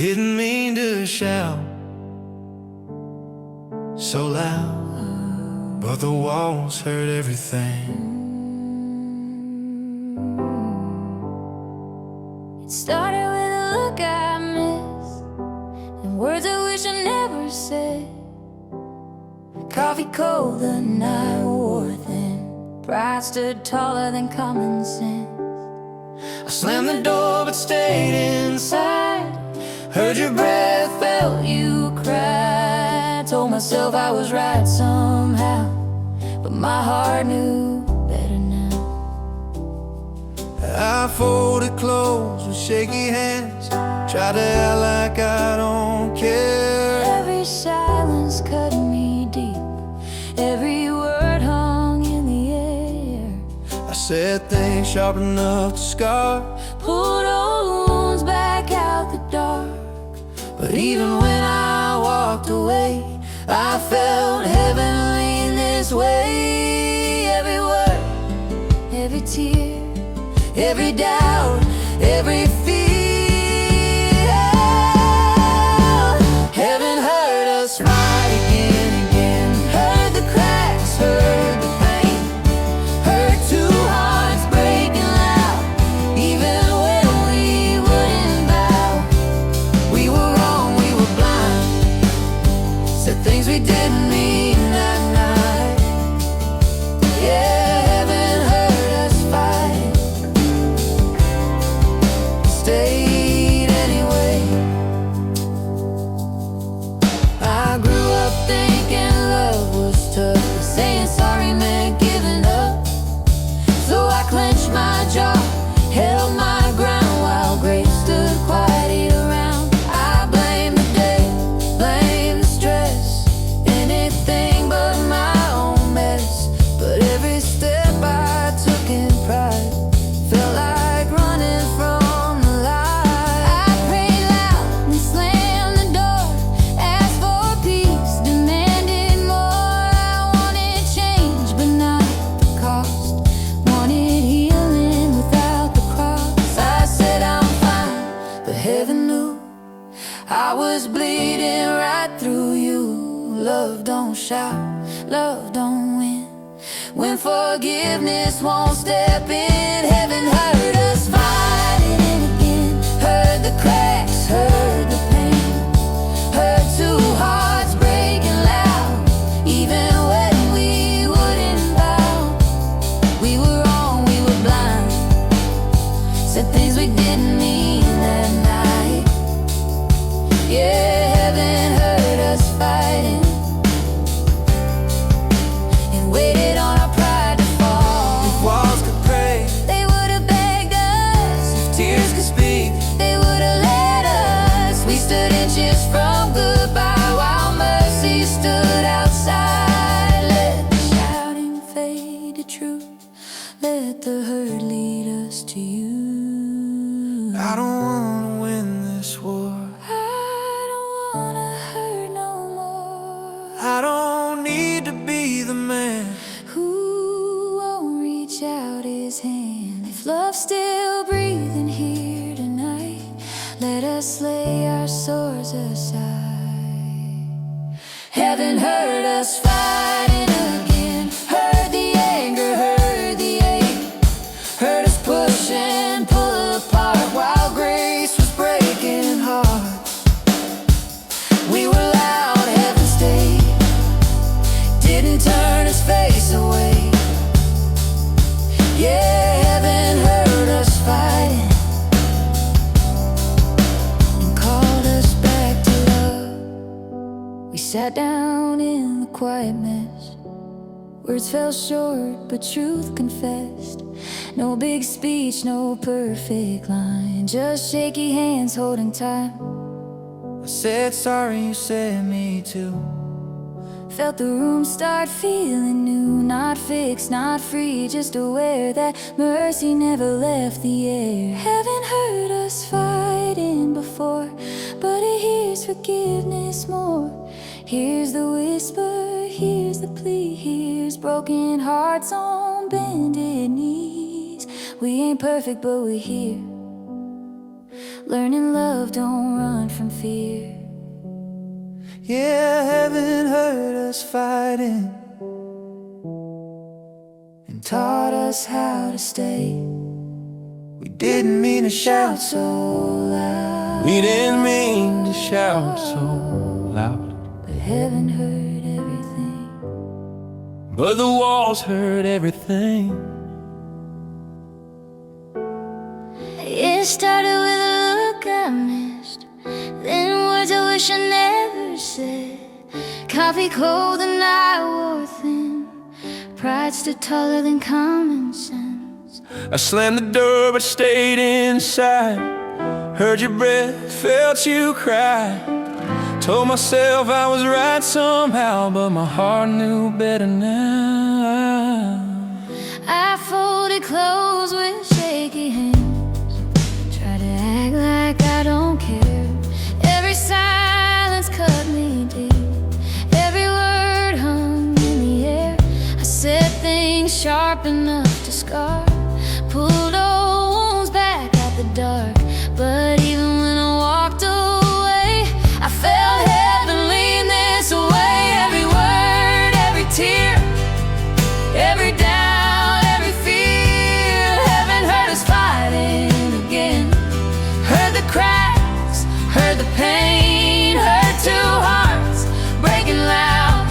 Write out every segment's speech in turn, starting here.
Didn't mean to shout so loud, but the walls heard everything. It started with a look I missed and words I wish I never said. Coffee cold the night wore thin, pride stood taller than common sense. I slammed the door but stayed inside. Heard your breath, felt you cry. Told myself I was right somehow, but my heart knew better now. I folded clothes with shaky hands, tried to act like I don't care. Every silence cut me deep, every word hung in the air. I said things sharp enough to scar, pulled old wounds back out the dark. but even when I walked away, I felt heavenly in this way. Every word, Every tear, every doubt, every fear. Heaven heard us fight again and again. Heard the cracks, heard the pain. Heard two hearts breaking loud, even when we wouldn't bow. We were wrong, we were blind, said things we didn't mean that night. Yeah, heaven heard us fight, stayed anyway. I grew up thinking love was tough, but saying sorry meant giving up. So I clenched my jaw, held my ground while grace stood quietly around. I blame the day, blame the stress, anything but my own mess. But every step I took in pride felt like running from the light. I prayed loud and slammed the door, asked for peace, demanded more. I wanted change, but not at the cost. Wanted healing without the cross. I said I'm fine, but heaven knew I was bleeding right through you. Love don't shout, Love don't win. when forgiveness won't step in. Heaven heard us fighting again. Heard the cracks, heard the pain. Heard two hearts breaking loud, even when we wouldn't bow. We were wrong, we were blind, said things we didn't mean that night. Yeah, heaven heard us fighting and waited on our pride to fall. If walls could pray, They would have begged us, if tears could speak, they would have let us. we stood inches from goodbye while mercy stood outside. Let The shouting fade to truth, let the hurt lead us to you. I don't wanna win this war. I don't wanna hurt no more. I don't need to be the man Who won't reach out his hand? If love's still breathing here tonight, let us lay our swords aside. Heaven heard us fighting again. Heard the anger, heard the ache. Heard us push and pull apart while grace was breaking hearts. We were loud, heaven stayed, didn't turn its face away. Yeah, heaven heard us fighting and called us back to love. We sat down in the quiet mess. Words fell short, but truth confessed. No big speech, no perfect line, just shaky hands holding time. I said sorry, you said me too. Felt the room start feeling new, not fixed, not free, just aware that mercy never left the air. Heaven heard us fighting before, but it hears forgiveness more. Here's the whisper, here's the plea, here's broken hearts on bended knees. We ain't perfect, but we're here, learning love don't run from fear. Yeah, heaven heard us fighting and taught us how to stay. We didn't mean to shout so loud. We didn't mean to shout so loud, But heaven heard everything. but the walls heard everything. It started with a look I missed, then words I wish I never said. Coffee cold and I wore thin. Pride stood taller than common sense. I slammed the door but stayed inside. Heard your breath, felt you cry. Told myself I was right somehow, but my heart knew better now. I folded clothes with shaky hands, try to act like I don't care. Every silence cut me deep, every word hung in the air. I said things sharp enough to scar, pulled old wounds back at the dark. But even when I walked away, I felt heaven lean this way. Every word, every tear, every doubt, every fear. Heaven heard us fighting again. Heard the cracks, heard the pain, heard two hearts breaking loud.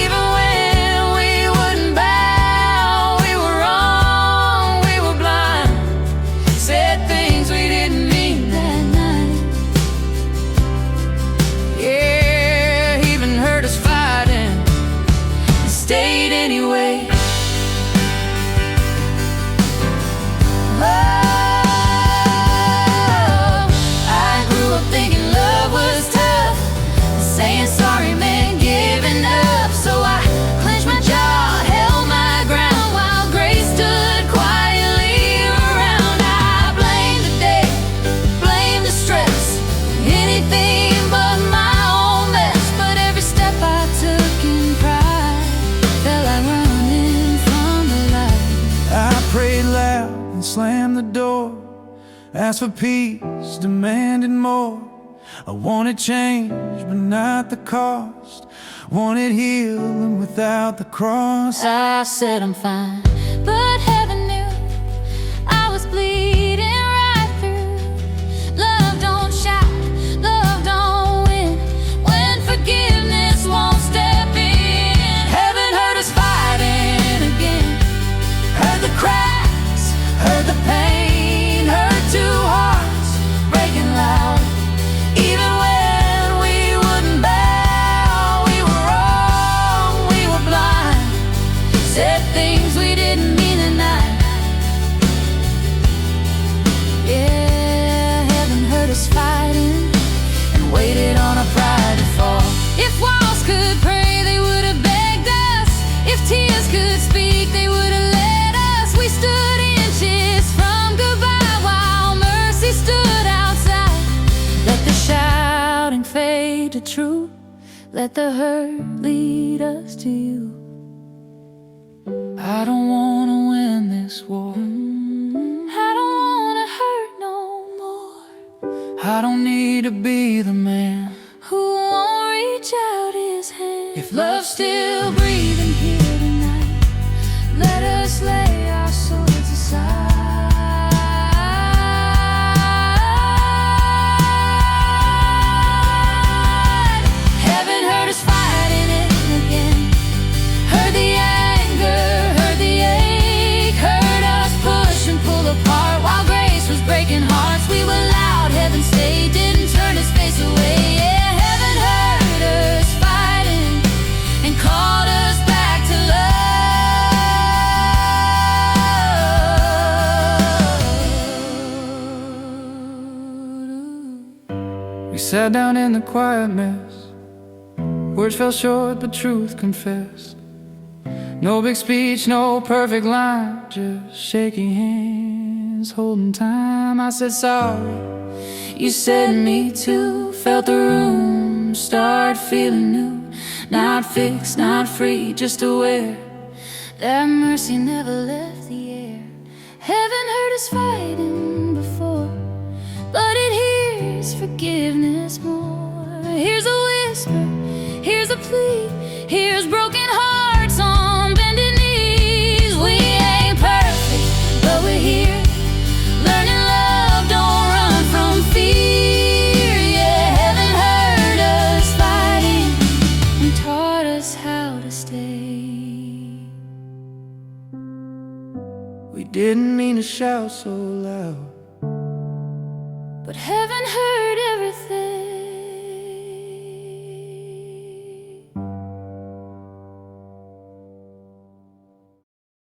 Even when we wouldn't bow, we were wrong, we were blind. Said things we didn't mean that night. Yeah, even heard us fighting and stayed anyway. Oh, I grew up thinking love was tough, saying sorry meant giving up. So I clenched my jaw, held my ground, while grace stood quietly around. I blamed the day, blamed the stress, anything but my own mess. But every step I took in pride felt like running from the light. I prayed loud and slammed the door, asked for peace, demanded more. I wanted change, but not the cost. Wanted healing without the cross. I said I'm fine, but heaven knew I was bleeding right through. Love don't shout, love don't win when forgiveness won't step in. Heaven heard us fighting again. Heard the cracks, heard the pain, heard two hearts breaking loud. Even when we wouldn't bow, we were wrong, we were blind. Said things we didn't mean that night. Yeah, heaven heard us fighting and waited on our pride to fall. If walls could pray, they would have begged us. If tears could speak, they would have led us. We stood inches from goodbye while mercy stood outside. Let the shouting fade to truth, let the hurt lead us to you. I don't wanna win this war. I don't wanna hurt no more. I don't need to be the man Who won't reach out his hand? if love's Still breathing here tonight, let us lay our swords aside. Heaven heard us fighting it again. Heard the anger, heard the ache, heard us push and pull apart while grace was breaking hearts. We were loud, heaven stayed, didn't turn his face away. Yeah, heaven heard us fighting and called us back to love. we sat down in the quiet mess. Words fell short, but truth confessed. No big speech, no perfect line, just shaking hands, holding time. I said sorry, you said me too. Felt the room start feeling new. Not fixed, not free, just aware that mercy never left the air. Heaven heard us fighting before, but it hears is forgiveness more. Here's a whisper, here's a plea, here's broken hearts on bended knees. We ain't perfect, but we're here, learning love don't run from fear. Yeah, heaven heard us fighting and taught us how to stay. We didn't mean to shout so loud, but heaven heard